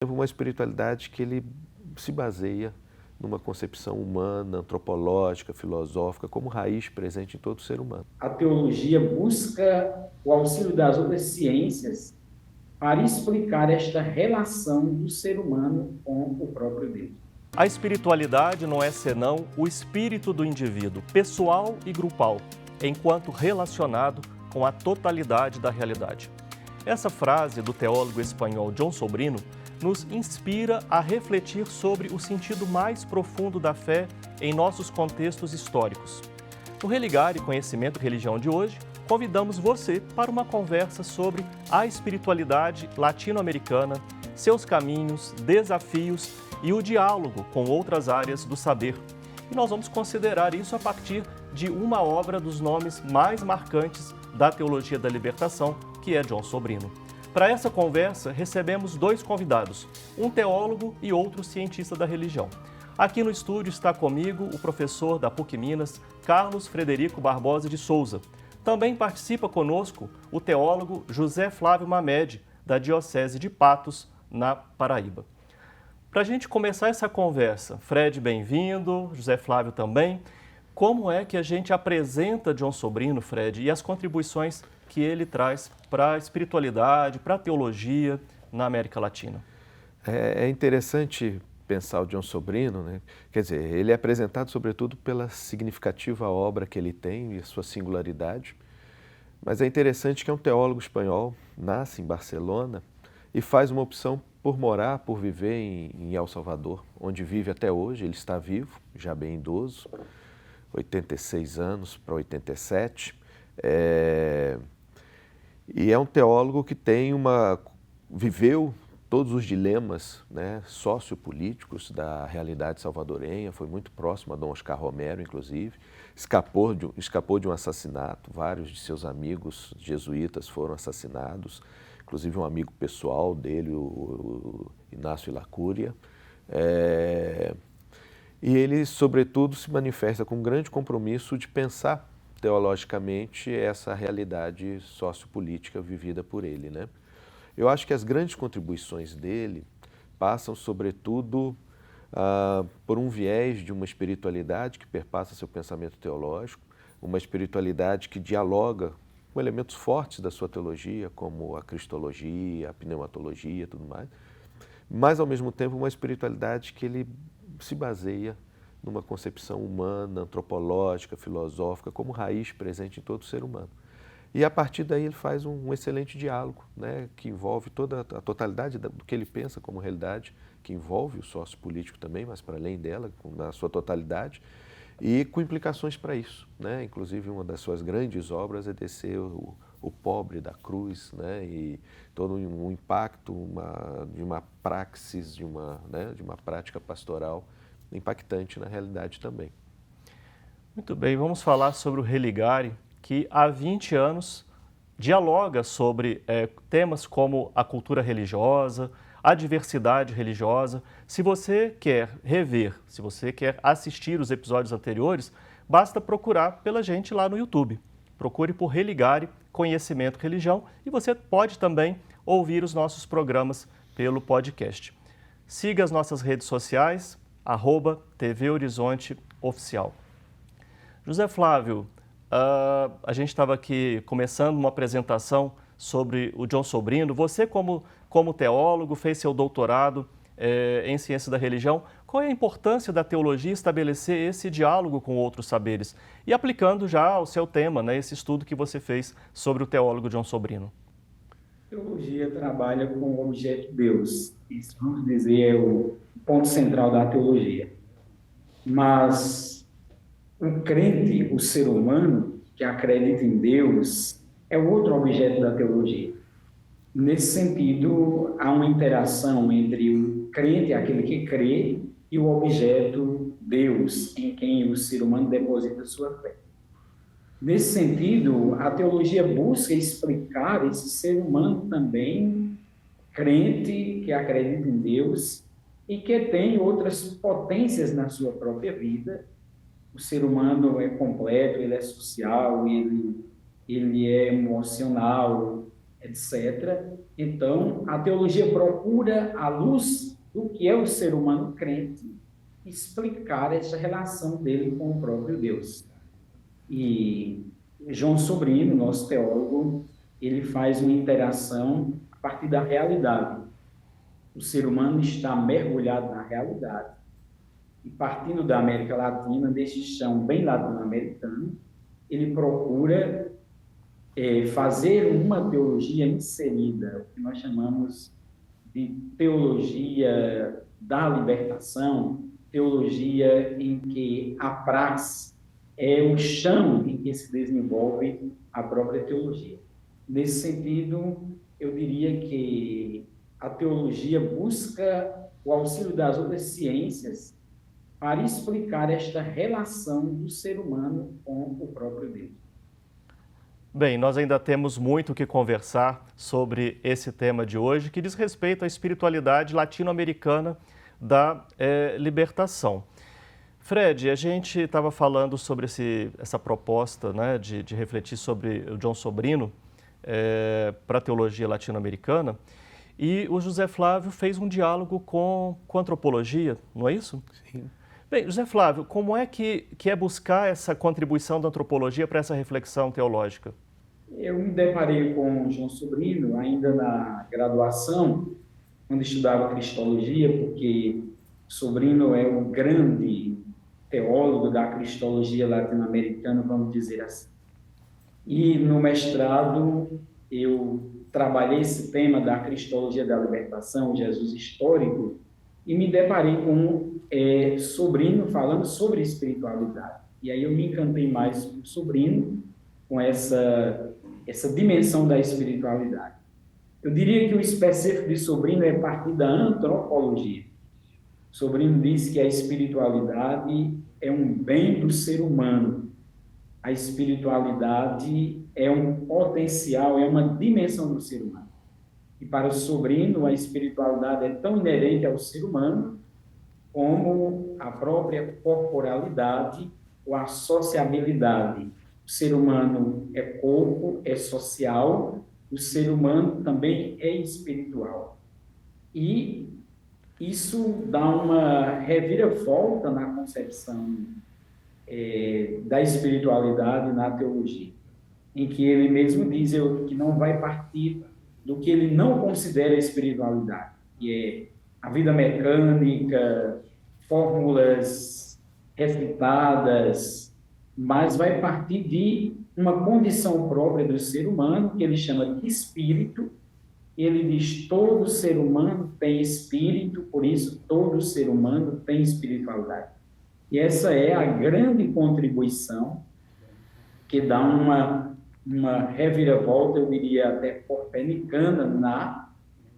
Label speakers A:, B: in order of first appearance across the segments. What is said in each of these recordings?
A: Uma espiritualidade que ele se baseia numa concepção humana, antropológica, filosófica, como raiz presente em todo ser humano.
B: A teologia busca o auxílio das outras ciências para explicar esta relação do ser humano com o próprio Deus.
C: A espiritualidade não é senão o espírito do indivíduo, pessoal e grupal, enquanto relacionado com a totalidade da realidade. Essa frase do teólogo espanhol John Sobrino nos inspira a refletir sobre o sentido mais profundo da fé em nossos contextos históricos. No Religar e Conhecimento e Religião de hoje, convidamos você para uma conversa sobre a espiritualidade latino-americana, seus caminhos, desafios e o diálogo com outras áreas do saber. E nós vamos considerar isso a partir de uma obra dos nomes mais marcantes da teologia da libertação, que é John Sobrino. Para essa conversa, recebemos dois convidados, um teólogo e outro cientista da religião. Aqui no estúdio está comigo o professor da PUC Minas, Carlos Frederico Barbosa de Souza. Também participa conosco o teólogo José Flávio Mamed, da Diocese de Patos, na Paraíba. Para a gente começar essa conversa, Fred, bem-vindo, José Flávio também. Como é que a gente apresenta John Sobrino, Fred, e as contribuições que ele traz para a espiritualidade, para a teologia na América Latina?
A: É interessante pensar o John Sobrino, né? Quer dizer, ele é apresentado sobretudo pela significativa obra que ele tem e a sua singularidade, mas é interessante que é um teólogo espanhol, nasce em Barcelona e faz uma opção por morar, por viver em El Salvador, onde vive até hoje. Ele está vivo, já bem idoso, 86 anos para 87. E é um teólogo que viveu todos os dilemas, né, sociopolíticos da realidade salvadorenha, foi muito próximo a Dom Oscar Romero, inclusive, escapou de um assassinato, vários de seus amigos jesuítas foram assassinados, inclusive um amigo pessoal dele, o Inácio Lacúria. E ele, sobretudo, se manifesta com um grande compromisso de pensar teologicamente essa realidade sociopolítica vivida por ele, né? Eu acho que as grandes contribuições dele passam, sobretudo, por um viés de uma espiritualidade que perpassa seu pensamento teológico, uma espiritualidade que dialoga com elementos fortes da sua teologia, como a cristologia, a pneumatologia e tudo mais, mas, ao mesmo tempo, uma espiritualidade que ele se baseia numa concepção humana, antropológica, filosófica, como raiz presente em todo ser humano. E a partir daí ele faz um excelente diálogo, né, que envolve toda a totalidade do que ele pensa como realidade, que envolve o sociopolítico também, mas para além dela, na sua totalidade, e com implicações para isso, né? Inclusive, uma das suas grandes obras é descer o pobre da cruz, né? E todo um impacto de uma praxis, de uma prática pastoral impactante na realidade também.
C: Muito bem, vamos falar sobre o Religare, que há 20 anos dialoga sobre temas como a cultura religiosa, a diversidade religiosa. Se você quer rever, se você quer assistir os episódios anteriores, basta procurar pela gente lá no YouTube. Procure por Religare, Conhecimento e Religião, e você pode também ouvir os nossos programas pelo podcast. Siga as nossas redes sociais, @TV Horizonte Oficial. José Flávio, a gente estava aqui começando uma apresentação sobre o John Sobrino. Você, como teólogo, fez seu doutorado em ciência da religião. Qual é a importância da teologia estabelecer esse diálogo com outros saberes? E aplicando já ao seu tema, né, esse estudo que você fez sobre o teólogo John Sobrino.
B: A teologia trabalha com o objeto Deus. Isso, vamos dizer, é o ponto central da teologia. Mas o crente, o ser humano, que acredita em Deus, é o outro objeto da teologia. Nesse sentido, há uma interação entre o crente, aquele que crê, e o objeto Deus, em quem o ser humano deposita sua fé. Nesse sentido, a teologia busca explicar esse ser humano também, crente, que acredita em Deus e que tem outras potências na sua própria vida. O ser humano é completo, ele é social, ele é emocional, etc. Então, a teologia procura, à luz do que é o ser humano crente, explicar essa relação dele com o próprio Deus. E João Sobrino, nosso teólogo, ele faz uma interação a partir da realidade. O ser humano está mergulhado na realidade. E partindo da América Latina, desse chão bem latino-americano, ele procura fazer uma teologia inserida, o que nós chamamos de teologia da libertação, teologia em que a praxe é o chão em que se desenvolve a própria teologia. Nesse sentido, eu diria que a teologia busca o auxílio das outras ciências para explicar esta relação do ser humano com o próprio Deus.
C: Bem, nós ainda temos muito o que conversar sobre esse tema de hoje, que diz respeito à espiritualidade latino-americana da libertação. Fred, a gente estava falando sobre essa proposta, né, de refletir sobre o João Sobrino para a teologia latino-americana, e o José Flávio fez um diálogo com a antropologia, não é isso?
A: Sim.
C: Bem, José Flávio, como é que é buscar essa contribuição da antropologia para essa reflexão teológica?
B: Eu me deparei com o João Sobrino ainda na graduação, quando estudava Cristologia, porque Sobrino é um grande teólogo da Cristologia latino-americana, vamos dizer assim. E no mestrado eu trabalhei esse tema da Cristologia da libertação, Jesus histórico, e me deparei com Sobrino falando sobre espiritualidade. E aí eu me encantei mais com Sobrino, com essa dimensão da espiritualidade. Eu diria que o específico de Sobrino é partir da antropologia. Sobrino diz que a espiritualidade é um bem do ser humano. A espiritualidade é um potencial, é uma dimensão do ser humano. E para o Sobrino, a espiritualidade é tão inerente ao ser humano como a própria corporalidade ou a sociabilidade. O ser humano é corpo, é social, o ser humano também é espiritual. E isso dá uma reviravolta na concepção da espiritualidade na teologia, em que ele mesmo diz que não vai partir do que ele não considera espiritualidade, que é a vida mecânica, fórmulas recitadas, mas vai partir de uma condição própria do ser humano, que ele chama de espírito. Ele diz: todo ser humano tem espírito, por isso todo ser humano tem espiritualidade. E essa é a grande contribuição que dá uma reviravolta, eu diria até copernicana, na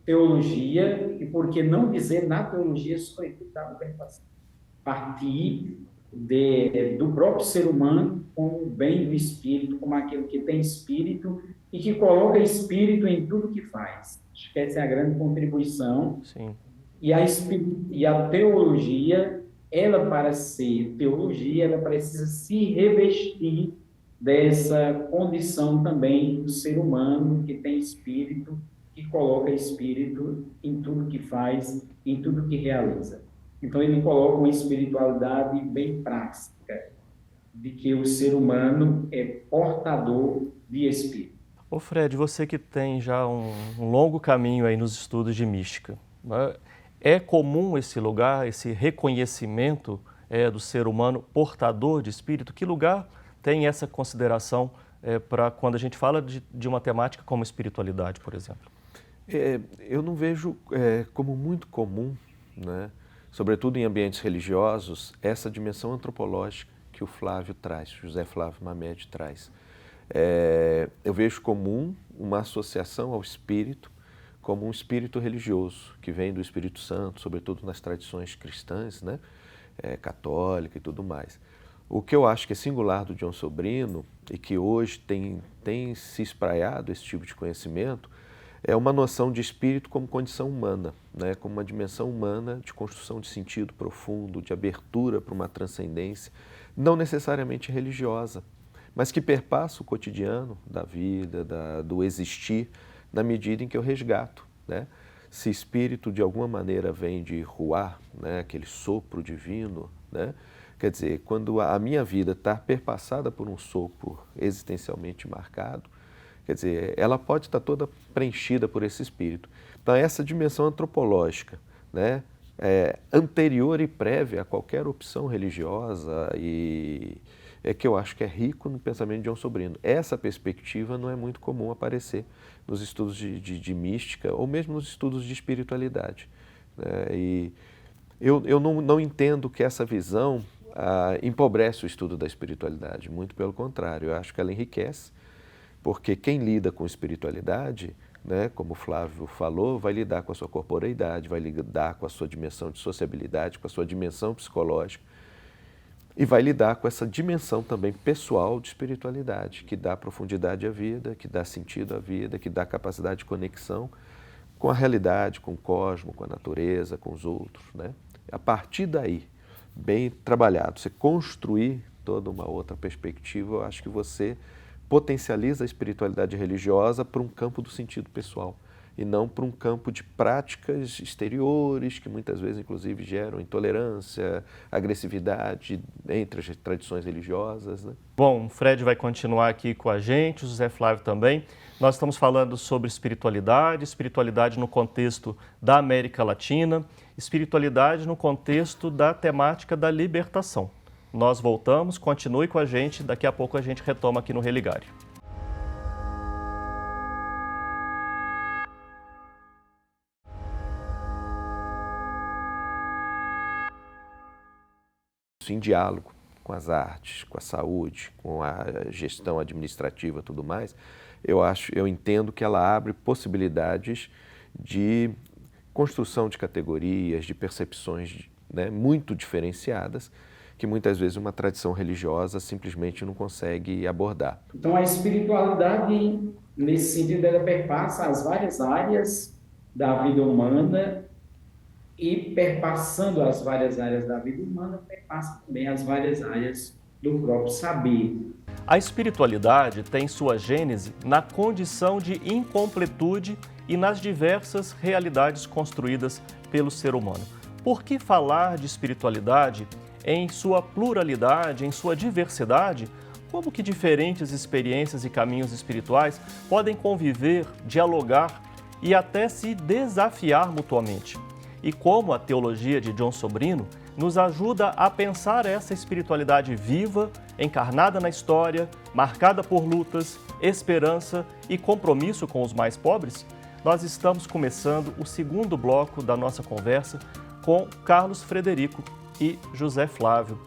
B: teologia, e por que não dizer na teologia sobretudo da libertação. Partir do próprio ser humano como o bem do espírito, como aquele que tem espírito e que coloca espírito em tudo que faz. Acho que essa é a grande contribuição.
C: Sim.
B: E a teologia, ela para ser teologia, ela precisa se revestir dessa condição também do ser humano que tem espírito, que coloca espírito em tudo que faz, em tudo que realiza. Então, ele coloca uma espiritualidade bem prática, de que o ser humano é portador de espírito.
C: Ô Fred, você que tem já um longo caminho aí nos estudos de mística, né? É comum esse lugar, esse reconhecimento do ser humano portador de espírito? Que lugar tem essa consideração para quando a gente fala de uma temática como espiritualidade, por exemplo?
A: Eu não vejo como muito comum, né? Sobretudo em ambientes religiosos, essa dimensão antropológica que o Flávio traz, José Flávio Mamed traz. Eu vejo comum uma associação ao espírito como um espírito religioso, que vem do Espírito Santo, sobretudo nas tradições cristãs, né? Católica e tudo mais. O que eu acho que é singular do João Sobrino, e que hoje tem se espraiado esse tipo de conhecimento, é uma noção de espírito como condição humana, né? Como uma dimensão humana de construção de sentido profundo, de abertura para uma transcendência, não necessariamente religiosa, mas que perpassa o cotidiano da vida, do existir na medida em que eu resgato, né? Se espírito de alguma maneira vem de Ruá, né? Aquele sopro divino, né? Quer dizer, quando a minha vida está perpassada por um sopro existencialmente marcado, quer dizer, ela pode estar toda preenchida por esse espírito. Então, essa dimensão antropológica, né? Anterior e prévia a qualquer opção religiosa e é que eu acho que é rico no pensamento de John Sobrino. Essa perspectiva não é muito comum aparecer nos estudos de mística ou mesmo nos estudos de espiritualidade, né? E eu não entendo que essa visão empobrece o estudo da espiritualidade, muito pelo contrário, eu acho que ela enriquece, porque quem lida com espiritualidade, né, como o Flávio falou, vai lidar com a sua corporeidade, vai lidar com a sua dimensão de sociabilidade, com a sua dimensão psicológica, e vai lidar com essa dimensão também pessoal de espiritualidade, que dá profundidade à vida, que dá sentido à vida, que dá capacidade de conexão com a realidade, com o cosmos, com a natureza, com os outros, né? A partir daí, bem trabalhado, você construir toda uma outra perspectiva, eu acho que você potencializa a espiritualidade religiosa para um campo do sentido pessoal e não para um campo de práticas exteriores que muitas vezes, inclusive, geram intolerância, agressividade entre as tradições religiosas, né?
C: Bom, o Fred vai continuar aqui com a gente, o José Flávio também. Nós estamos falando sobre espiritualidade no contexto da América Latina, espiritualidade no contexto da temática da libertação. Nós voltamos, continue com a gente, daqui a pouco a gente retoma aqui no Religário.
A: Em diálogo com as artes, com a saúde, com a gestão administrativa e tudo mais, eu entendo que ela abre possibilidades de construção de categorias, de percepções, né, muito diferenciadas, que muitas vezes uma tradição religiosa simplesmente não consegue abordar.
B: Então, a espiritualidade, nesse sentido, ela perpassa as várias áreas da vida humana e, perpassando as várias áreas da vida humana, perpassa também as várias áreas do próprio saber.
C: A espiritualidade tem sua gênese na condição de incompletude e nas diversas realidades construídas pelo ser humano. Por que falar de espiritualidade em sua pluralidade, em sua diversidade? Como que diferentes experiências e caminhos espirituais podem conviver, dialogar e até se desafiar mutuamente? E como a teologia de John Sobrino nos ajuda a pensar essa espiritualidade viva, encarnada na história, marcada por lutas, esperança e compromisso com os mais pobres? Nós estamos começando o segundo bloco da nossa conversa com Carlos Frederico e José Flávio.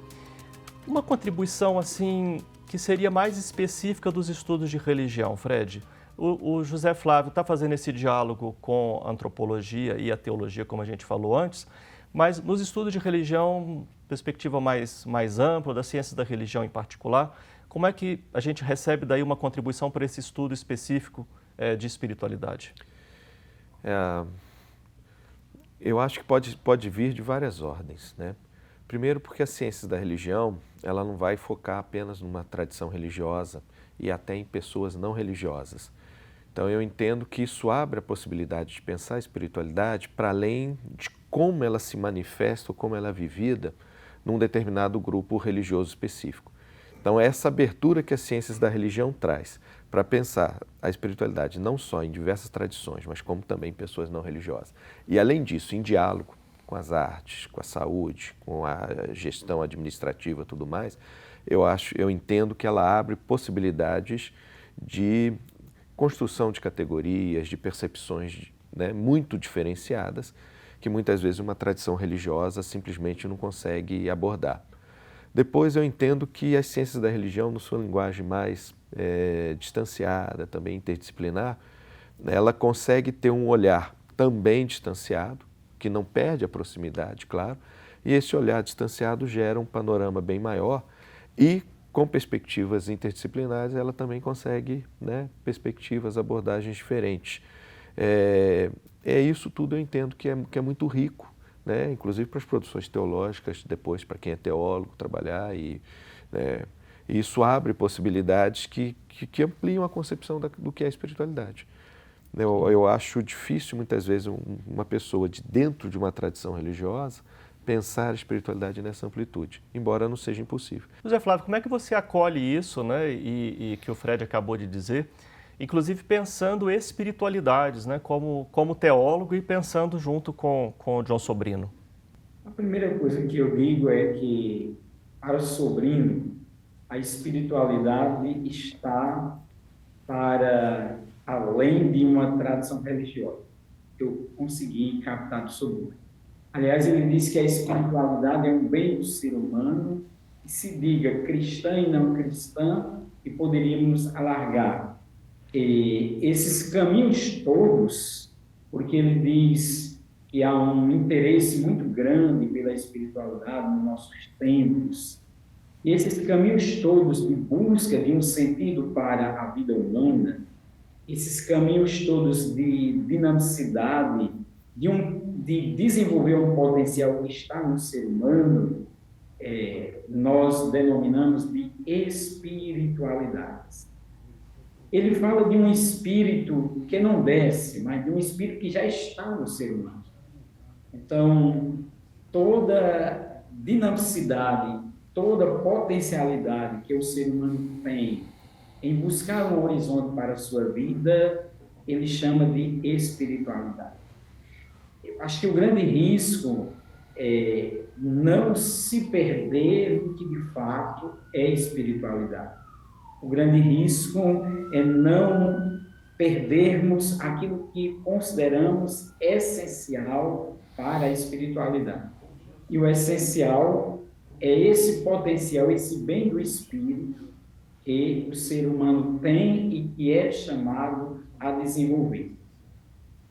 C: Uma contribuição assim que seria mais específica dos estudos de religião, Fred. O José Flávio está fazendo esse diálogo com a antropologia e a teologia, como a gente falou antes, mas nos estudos de religião, perspectiva mais ampla, das ciências da religião em particular, como é que a gente recebe daí uma contribuição para esse estudo específico de espiritualidade?
A: Eu acho que pode vir de várias ordens, né? Primeiro porque as ciências da religião, ela não vai focar apenas numa tradição religiosa e até em pessoas não religiosas. Então eu entendo que isso abre a possibilidade de pensar a espiritualidade para além de como ela se manifesta ou como ela é vivida num determinado grupo religioso específico. Então essa abertura que as ciências da religião traz para pensar a espiritualidade não só em diversas tradições, mas como também em pessoas não religiosas. E além disso, em diálogo com as artes, com a saúde, com a gestão administrativa e tudo mais, eu entendo que ela abre possibilidades de construção de categorias, de percepções, né, muito diferenciadas, que muitas vezes uma tradição religiosa simplesmente não consegue abordar. Depois eu entendo que as ciências da religião, na sua linguagem mais distanciada, também interdisciplinar, ela consegue ter um olhar também distanciado, que não perde a proximidade, claro, e esse olhar distanciado gera um panorama bem maior e, com perspectivas interdisciplinares, ela também consegue, né, perspectivas, abordagens diferentes. Isso tudo eu entendo que é muito rico, né, inclusive para as produções teológicas, depois para quem é teólogo trabalhar, e isso abre possibilidades que ampliam a concepção do que é a espiritualidade. Eu acho difícil, muitas vezes, uma pessoa de dentro de uma tradição religiosa pensar a espiritualidade nessa amplitude, embora não seja impossível.
C: José Flávio, como é que você acolhe isso, né, e que o Fred acabou de dizer, inclusive pensando espiritualidades, né, como teólogo e pensando junto com o John Sobrino?
B: A primeira coisa que eu digo é que, para o Sobrino, a espiritualidade está para além de uma tradição religiosa. Eu consegui captar do Sobrino. Aliás, ele diz que a espiritualidade é um bem do ser humano, que se diga cristã e não cristã, e poderíamos alargar esses caminhos todos, porque ele diz que há um interesse muito grande pela espiritualidade nos nossos tempos. E esses caminhos todos de busca de um sentido para a vida humana, esses caminhos todos de dinamicidade, de desenvolver um potencial que está no ser humano, nós denominamos de espiritualidades. Ele fala de um espírito que não desce, mas de um espírito que já está no ser humano. Então, toda dinamicidade, toda potencialidade que o ser humano tem em buscar um horizonte para a sua vida, ele chama de espiritualidade. Eu acho que o grande risco é não se perder o que de fato é espiritualidade. O grande risco é não perdermos aquilo que consideramos essencial para a espiritualidade. E o essencial é esse potencial, esse bem do espírito que o ser humano tem e que é chamado a desenvolver.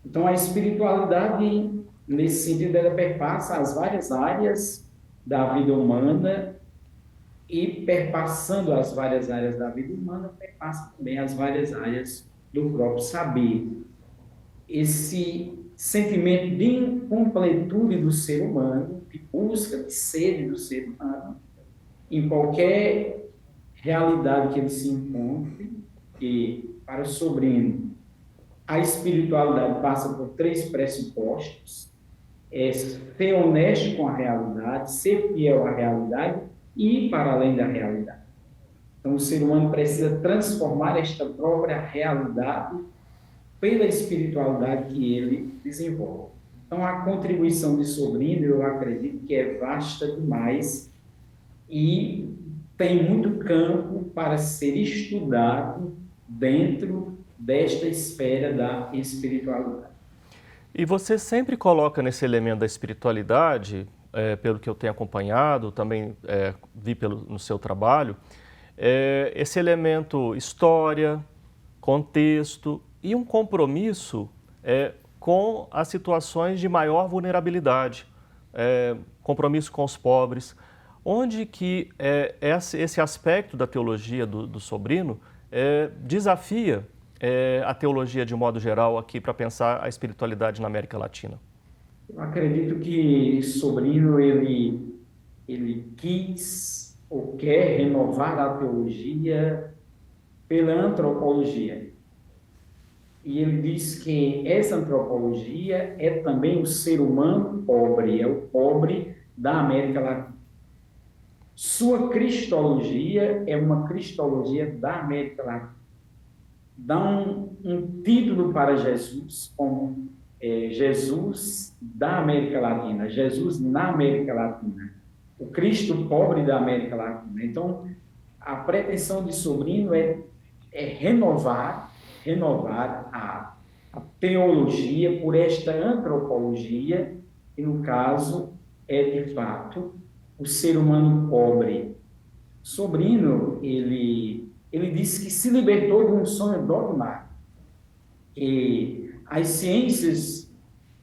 B: Então, a espiritualidade, nesse sentido, ela perpassa as várias áreas da vida humana e, perpassando as várias áreas da vida humana, perpassa também as várias áreas do próprio saber. Esse sentimento de incompletude do ser humano, de busca, de sede do ser humano, em qualquer realidade que ele se encontre, que, para o Sobrino, a espiritualidade passa por 3 pressupostos: ser honesto com a realidade, ser fiel à realidade e ir para além da realidade. Então, o ser humano precisa transformar esta própria realidade pela espiritualidade que ele desenvolve. Então, a contribuição de Sobrino, eu acredito que é vasta demais e tem muito campo para ser estudado dentro desta esfera da espiritualidade.
C: E você sempre coloca nesse elemento da espiritualidade, pelo que eu tenho acompanhado, também vi no seu trabalho, esse elemento história, contexto e um compromisso com as situações de maior vulnerabilidade, compromisso com os pobres, onde que esse aspecto da teologia do Sobrino desafia a teologia de modo geral aqui para pensar a espiritualidade na América Latina.
B: Eu acredito que Sobrino ele quis ou quer renovar a teologia pela antropologia. E ele diz que essa antropologia é também o ser humano pobre, é o pobre da América Latina. Sua cristologia é uma cristologia da América Latina. Dá um título para Jesus como Jesus da América Latina, Jesus na América Latina, o Cristo pobre da América Latina. Então, a pretensão de Sobrino é renovar a teologia por esta antropologia, que no caso é de fato o ser humano pobre. Sobrino, ele disse que se libertou de um sonho dogmático, que as ciências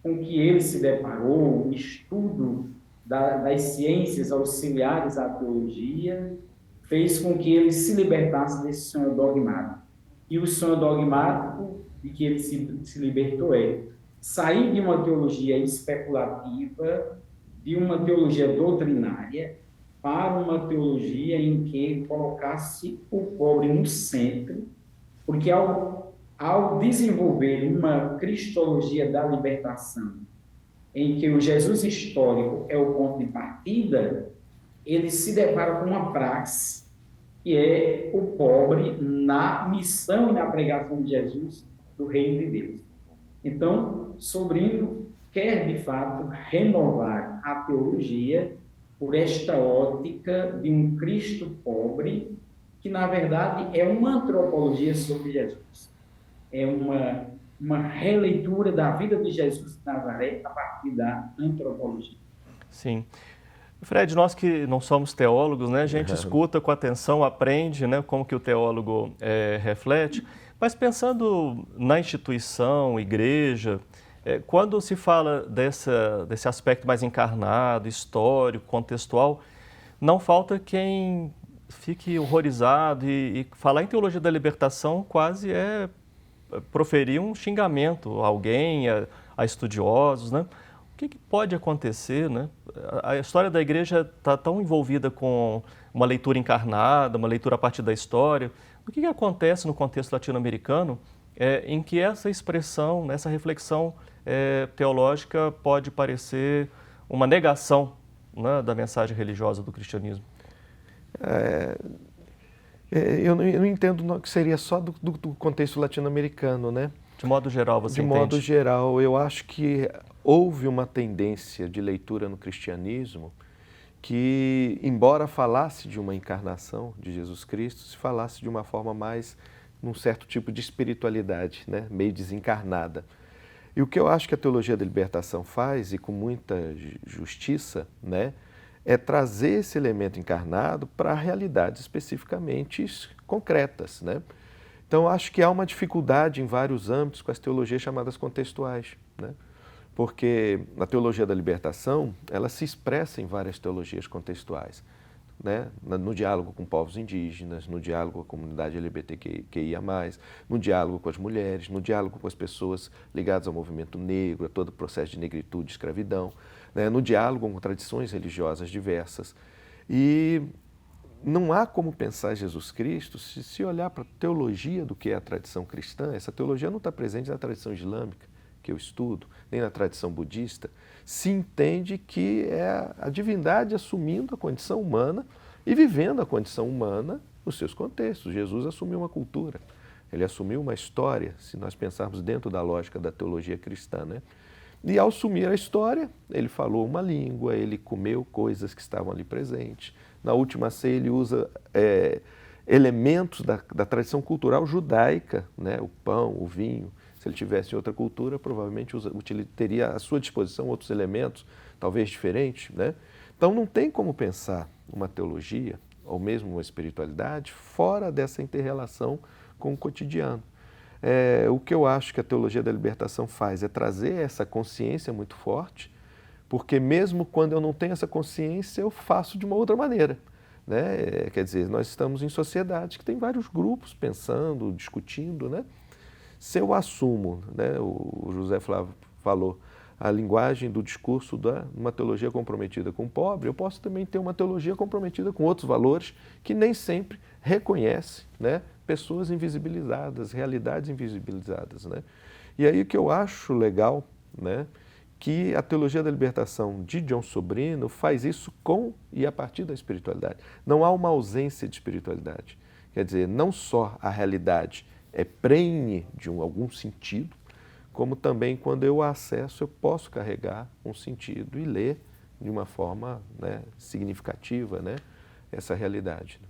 B: com que ele se deparou, o estudo das ciências auxiliares à teologia, fez com que ele se libertasse desse sonho dogmático. E o sonho dogmático de que ele se libertou é sair de uma teologia especulativa, de uma teologia doutrinária, para uma teologia em que colocasse o pobre no centro, porque ao ao desenvolver uma cristologia da libertação, em que o Jesus histórico é o ponto de partida, ele se depara com uma praxe, que é o pobre na missão e na pregação de Jesus, do reino de Deus. Então, Sobrino quer, de fato, renovar a teologia por esta ótica de um Cristo pobre, que, na verdade, é uma antropologia sobre Jesus. É uma releitura da vida de Jesus de Nazaré a partir da antropologia.
C: Sim. Fred, nós que não somos teólogos, né, a gente escuta com atenção, aprende, né, como que o teólogo reflete, mas pensando na instituição, igreja, quando se fala desse aspecto mais encarnado, histórico, contextual, não falta quem fique horrorizado e falar em teologia da libertação quase é proferir um xingamento a alguém, a estudiosos, né? O que pode acontecer, né? A história da igreja está tão envolvida com uma leitura encarnada, uma leitura a partir da história. O que acontece no contexto latino-americano em que essa expressão, essa reflexão teológica pode parecer uma negação, né, da mensagem religiosa do cristianismo?
A: Eu não entendo que seria só do contexto latino-americano, né?
C: De modo geral, você entende?
A: De modo geral, eu acho que houve uma tendência de leitura no cristianismo que, embora falasse de uma encarnação de Jesus Cristo, se falasse de uma forma mais, num certo tipo de espiritualidade, né? Meio desencarnada. E o que eu acho que a teologia da libertação faz, e com muita justiça, né, é trazer esse elemento encarnado para realidades especificamente concretas, né? Então, acho que há uma dificuldade em vários âmbitos com as teologias chamadas contextuais, né? Porque a teologia da libertação, ela se expressa em várias teologias contextuais, né? No diálogo com povos indígenas, no diálogo com a comunidade LGBTQIA+, no diálogo com as mulheres, no diálogo com as pessoas ligadas ao movimento negro, a todo o processo de negritude e escravidão, né? No diálogo com tradições religiosas diversas. E não há como pensar Jesus Cristo se olhar para a teologia do que é a tradição cristã. Essa teologia não está presente na tradição islâmica, que eu estudo, nem na tradição budista. Se entende que é a divindade assumindo a condição humana e vivendo a condição humana nos seus contextos. Jesus assumiu uma cultura, ele assumiu uma história, se nós pensarmos dentro da lógica da teologia cristã, né? E ao assumir a história, ele falou uma língua, ele comeu coisas que estavam ali presentes. Na última ceia, ele usa elementos da tradição cultural judaica, né? O pão, o vinho. Se ele tivesse em outra cultura, provavelmente teria à sua disposição outros elementos, talvez diferentes, né? Então, não tem como pensar uma teologia, ou mesmo uma espiritualidade, fora dessa inter-relação com o cotidiano. O que eu acho que a teologia da libertação faz é trazer essa consciência muito forte, porque mesmo quando eu não tenho essa consciência, eu faço de uma outra maneira, né? Quer dizer, nós estamos em sociedade que tem vários grupos pensando, discutindo, né? Se eu assumo, né, o José Flávio falou, a linguagem do discurso uma teologia comprometida com o pobre, eu posso também ter uma teologia comprometida com outros valores que nem sempre reconhece, né, pessoas invisibilizadas, realidades invisibilizadas, né? E aí o que eu acho legal, né, que a teologia da libertação de John Sobrino faz isso com e a partir da espiritualidade. Não há uma ausência de espiritualidade. Quer dizer, não só a realidade é prenhe de algum sentido, como também quando eu a acesso eu posso carregar um sentido e ler de uma forma, né, significativa, né, essa realidade.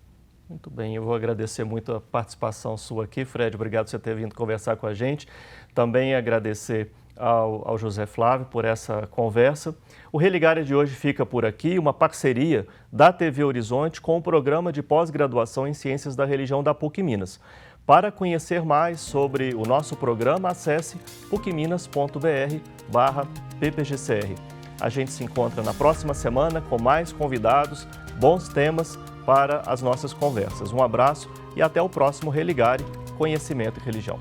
C: Muito bem, eu vou agradecer muito a participação sua aqui, Fred, obrigado por você ter vindo conversar com a gente. Também agradecer ao José Flávio por essa conversa. O Religária de hoje fica por aqui, uma parceria da TV Horizonte com o programa de pós-graduação em Ciências da Religião da PUC Minas. Para conhecer mais sobre o nosso programa, acesse pucminas.br/ppgcr. A gente se encontra na próxima semana com mais convidados, bons temas para as nossas conversas. Um abraço e até o próximo Religare, Conhecimento e Religião.